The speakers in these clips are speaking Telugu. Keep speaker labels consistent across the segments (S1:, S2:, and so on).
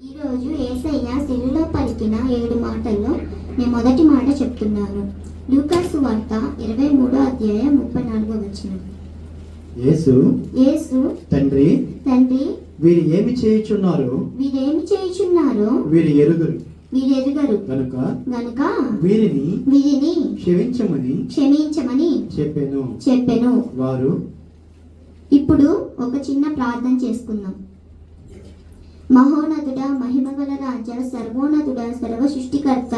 S1: ఈరోజు యేసయ్య శిలువలో పలికిన 7 మాటల్లో నేను మొదటి మాట చెప్తున్నాను. లూకా సువార్త 23:34. యేసు
S2: తండ్రి వీరు ఏమి చేయుచున్నారో వీరు ఎరుగరు గనుక వీరిని క్షమించమని చెప్పెను. వారు
S1: ఇప్పుడు ఒక చిన్న ప్రార్థన చేసుకుందాం. మహోన్నతుడా, మహిమగల రాజా, సర్వోన్నతుడా, సర్వ సృష్టికర్త,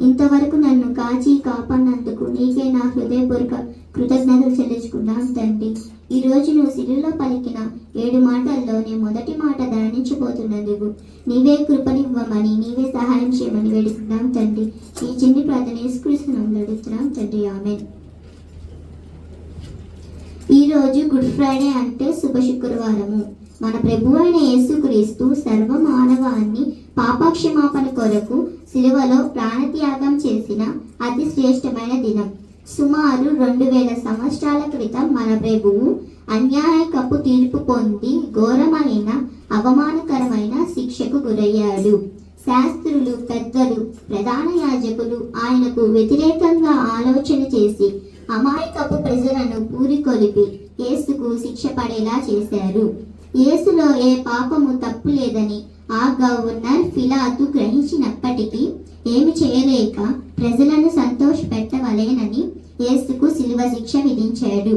S1: ఇంతవరకు నన్ను కాచి కాపాడినందుకు నీకే నా హృదయపూర్వక కృతజ్ఞతలు చెల్లించుకున్నాను తండ్రి. ఈరోజు నువ్వు శిలువలో పలికిన 7 మాటల్లో నేను మొదటి మాట ధ్యానించబోతున్నందుకు నీవే కృపనివ్వమని, నీవే సహాయం చేయమని వేడుకున్నాం తండ్రి. ఈ చిన్ని ప్రార్థన యేసుక్రీస్తు నామములో అడుగుతున్నాం తండ్రి, ఆమేన్. ఈరోజు గుడ్ ఫ్రైడే అంటే శుభ శుక్రవారము. మన ప్రభు అయిన యేసుక్రీస్తు సర్వ మానవాన్ని పాపక్షమాపణ కొరకు శిలువలో ప్రాణత్యాగం చేసిన అతి శ్రేష్టమైన దినం. సుమారు 2000 సంవత్సరాల క్రితం మన ప్రభువు అన్యాయకపు తీర్పు పొంది ఘోరమైన అవమానకరమైన శిక్షకు గురయ్యాడు. శాస్త్రులు, పెద్దలు, ప్రధాన యాజకులు ఆయనకు వ్యతిరేకంగా ఆలోచన చేసి అమాయకపు ప్రజలను పూరికొలిపి యేసుకు శిక్ష పడేలా చేశారు. యేసులో ఏ పాపము తప్పు లేదని ఆ గవర్నర్ పిలాతు గ్రహించినప్పటికీ ఏమి చేయలేక ప్రజలను సంతోషపెట్టవలేనని యేసుకు శిలువ శిక్ష విధించాడు.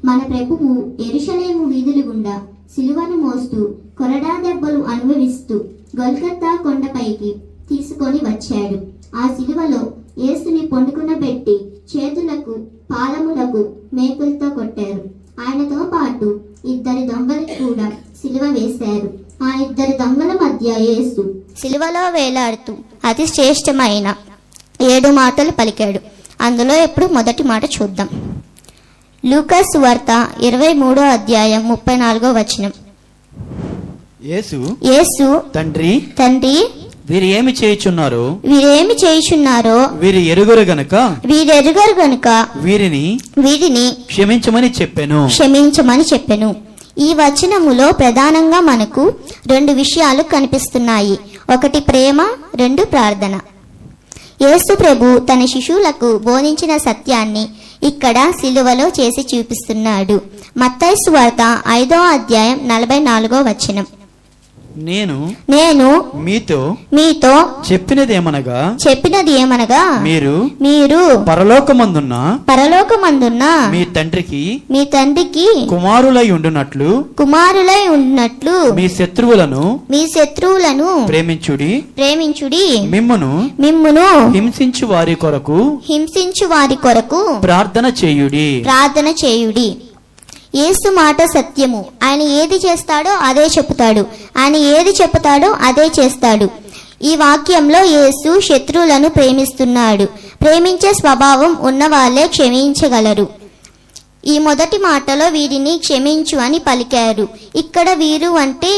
S1: మన ప్రభువు యెరూషలేము వీధుల గుండా శిలువను మోస్తూ కొరడా దెబ్బలు అనుభవిస్తూ గొల్గొతా కొండపైకి తీసుకొని వచ్చాడు. ఆ శిలువలో యేసుని పొండుకునబెట్టి చేతులకు పాదములకు మేకులతో కొట్టారు. ఆయనతో పాటు 2 దొంగలు కూడా శిలువ వేశారు. ఆ 2 దొంగల మధ్య యేసు శిలువలో వేలాడుతూ అతి శ్రేష్టమైన 7 మాటలు పలికాడు. అందులో ఇప్పుడు మొదటి మాట చూద్దాం. లూకా సువార్త 23:34. యేసు తండ్రి
S2: వీరు ఏమి చేయుచున్నారో
S1: వీరు ఎరుగరు గనుక వీరిని
S2: క్షమించమని
S1: చెప్పెను. ఈ వచనములో ప్రధానంగా మనకు 2 విషయాలు కనిపిస్తున్నాయి. ఒకటి ప్రేమ, 2 ప్రార్థన. యేసు ప్రభు తన శిష్యులకు బోధించిన సత్యాన్ని ఇక్కడ శిలువలో చేసి చూపిస్తున్నాడు. మత్తయి సువార్త 5:44.
S2: నేను మీతో చెప్పినది ఏమనగా మీరు పరలోకమందున్న మీ తండ్రికి కుమారులై ఉండునట్లు మీ శత్రువులను ప్రేమించుడి మిమ్మును హింసించు వారి కొరకు ప్రార్థన చేయుడి. యేసు మాట సత్యము. ఆయన ఏది చేస్తాడో అదే చెప్తాడు, ఆయన ఏది చెప్తాడో అదే చేస్తాడు. ఈ వాక్యంలో యేసు శత్రువులను ప్రేమిస్తున్నాడు. ప్రేమించే స్వభావం ఉన్నవాళ్లే క్షమించగలరు. ఈ మొదటి మాటలో వీరిని క్షమించు అని పలికారు. ఇక్కడ వీరు అంటే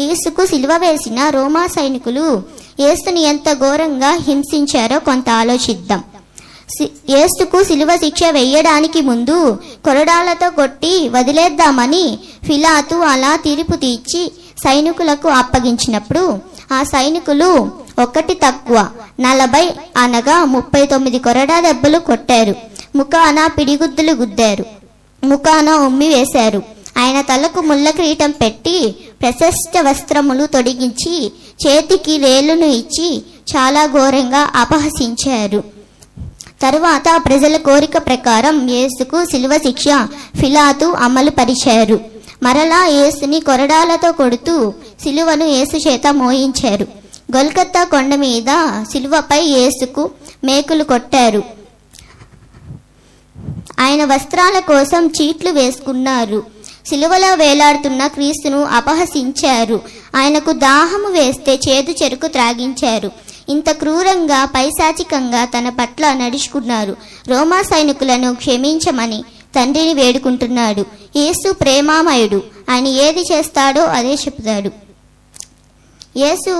S2: యేసుకు సిలువ వేసిన రోమా సైనికులు యేసుని ఎంత ఘోరంగా హింసించారో కొంత ఆలోచిద్దాం. యేసుకు శిలువ శిక్ష వేయడానికి ముందు కొరడాలతో కొట్టి వదిలేద్దామని పిలాతు అలా తీర్పు తీర్చి సైనికులకు అప్పగించినప్పుడు ఆ సైనికులు ఒకటి తక్కువ 40 అనగా 39 కొరడా దెబ్బలు కొట్టారు. ముఖాన పిడిగుద్దులు గుద్దారు, ముఖాన ఉమ్మి వేశారు. ఆయన తలకు ముళ్ళ కిరీటం పెట్టి ప్రశస్త వస్త్రములు తొడిగించి చేతికి వేలును ఇచ్చి చాలా ఘోరంగా అపహసించారు. తరువాత ప్రజల కోరిక ప్రకారం యేసుకు శిలువ శిక్ష పిలాతు అమలు పరిచారు. మరలా యేసుని కొరడాలతో కొడుతూ శిలువను యేసు చేత మోయించారు. గొల్గొతా కొండ మీద శిలువపై యేసుకు మేకులు కొట్టారు. ఆయన వస్త్రాల కోసం చీట్లు వేసుకున్నారు. శిలువలో వేలాడుతున్న క్రీస్తును అపహసించారు. ఆయనకు దాహము వేస్తే చేదు చెరుకు త్రాగించారు. ఇంత క్రూరంగా పైశాచికంగా తన పట్ల నడుచుకున్నారు. రోమా సైనికులను క్షమించమని తండ్రిని వేడుకుంటున్నాడు. యేసు ప్రేమామయుడు. ఆయన ఏది చేస్తాడో అదే చెప్తాడు. యేసు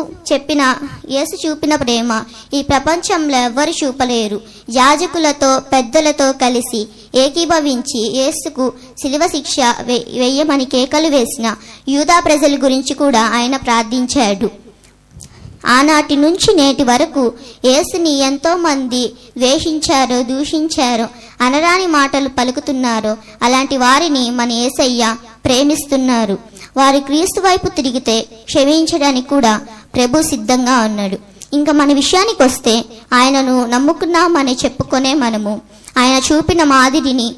S2: చూపిన ప్రేమ ఈ ప్రపంచంలో ఎవ్వరు చూపలేరు. యాజకులతో పెద్దలతో కలిసి ఏకీభవించి యేసుకు శిలువ శిక్ష వేయమని కేకలు వేసిన యూదా ప్రజల గురించి కూడా ఆయన ప్రార్థించాడు. ఆనాటి నుంచి నేటి వరకు యేసుని ఎంతో మంది ద్వేషించారో, దూషించారో, అనరాని మాటలు పలుకుతున్నారో అలాంటి వారిని మన యేసయ్య ప్రేమిస్తున్నారు. వారు క్రీస్తు వైపు తిరిగితే క్షమించడానికి కూడా ప్రభు సిద్ధంగా ఉన్నాడు. ఇంకా మన విషయానికి వస్తే ఆయనను నమ్ముకున్నామని చెప్పుకునే మనము ఆయన చూపిన మాదిరిని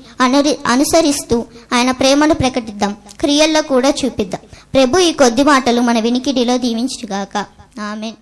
S2: అనుసరిస్తూ ఆయన ప్రేమను ప్రకటిద్దాం, క్రియల్లో కూడా చూపిద్దాం. ప్రభు ఈ కొద్ది మాటలు మన వినికిడిలో దీవించుగాక. ఆమేన్.